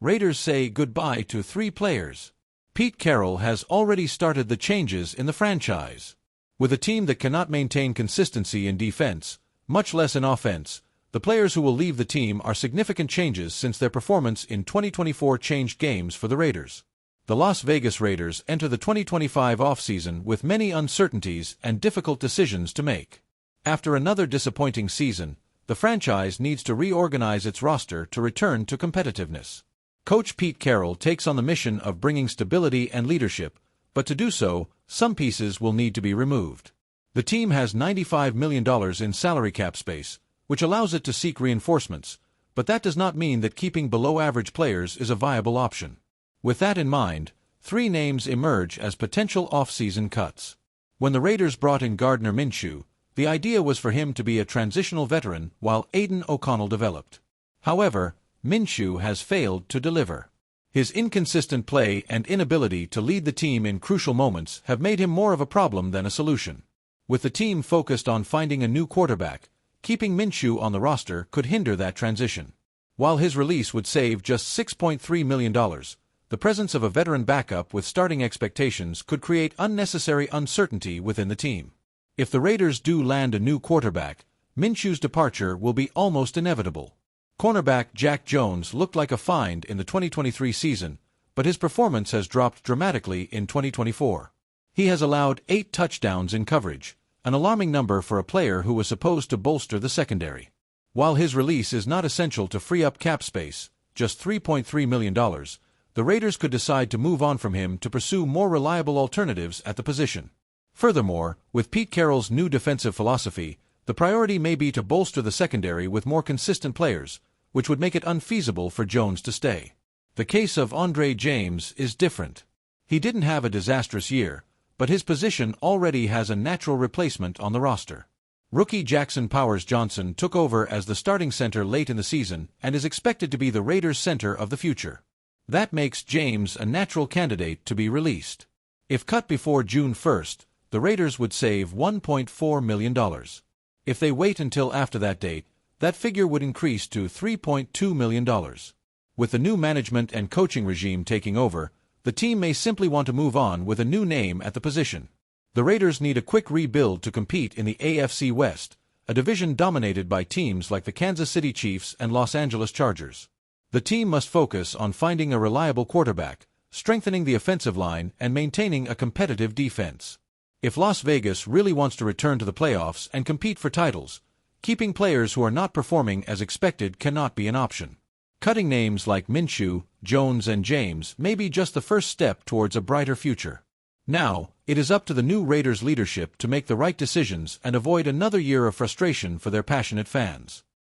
Raiders say goodbye to 3 players. Pete Carroll has already started the changes in the franchise. With a team that cannot maintain consistency in defense, much less in offense, the players who will leave the team are significant changes since their performance in 2024 changed games for the Raiders. The Las Vegas Raiders enter the 2025 offseason with many uncertainties and difficult decisions to make. After another disappointing season, the franchise needs to reorganize its roster to return to competitiveness. Coach Pete Carroll takes on the mission of bringing stability and leadership, but to do so, some pieces will need to be removed. The team has $95 million in salary cap space, which allows it to seek reinforcements, but that does not mean that keeping below-average players is a viable option. With that in mind, 3 names emerge as potential off-season cuts. When the Raiders brought in Gardner Minshew, the idea was for him to be a transitional veteran while Aiden O'Connell developed. However, Minshew has failed to deliver. His inconsistent play and inability to lead the team in crucial moments have made him more of a problem than a solution. With the team focused on finding a new quarterback, keeping Minshew on the roster could hinder that transition. While his release would save just $6.3 million, the presence of a veteran backup with starting expectations could create unnecessary uncertainty within the team. If the Raiders do land a new quarterback, Minshew's departure will be almost inevitable. Cornerback Jack Jones looked like a find in the 2023 season, but his performance has dropped dramatically in 2024. He has allowed 8 touchdowns in coverage, an alarming number for a player who was supposed to bolster the secondary. While his release is not essential to free up cap space, just $3.3 million, the Raiders could decide to move on from him to pursue more reliable alternatives at the position. Furthermore, with Pete Carroll's new defensive philosophy, the priority may be to bolster the secondary with more consistent players, which would make it unfeasible for Jones to stay. The case of Andre James is different. He didn't have a disastrous year, but his position already has a natural replacement on the roster. Rookie Jackson Powers Johnson took over as the starting center late in the season and is expected to be the Raiders' center of the future. That makes James a natural candidate to be released. If cut before June 1st, the Raiders would save $1.4 million. If they wait until after that date, that figure would increase to $3.2 million. With the new management and coaching regime taking over, the team may simply want to move on with a new name at the position. The Raiders need a quick rebuild to compete in the AFC West, a division dominated by teams like the Kansas City Chiefs and Los Angeles Chargers. The team must focus on finding a reliable quarterback, strengthening the offensive line, and maintaining a competitive defense. If Las Vegas really wants to return to the playoffs and compete for titles, keeping players who are not performing as expected cannot be an option. Cutting names like Minshew, Jones, and James may be just the first step towards a brighter future. Now, it is up to the new Raiders leadership to make the right decisions and avoid another year of frustration for their passionate fans.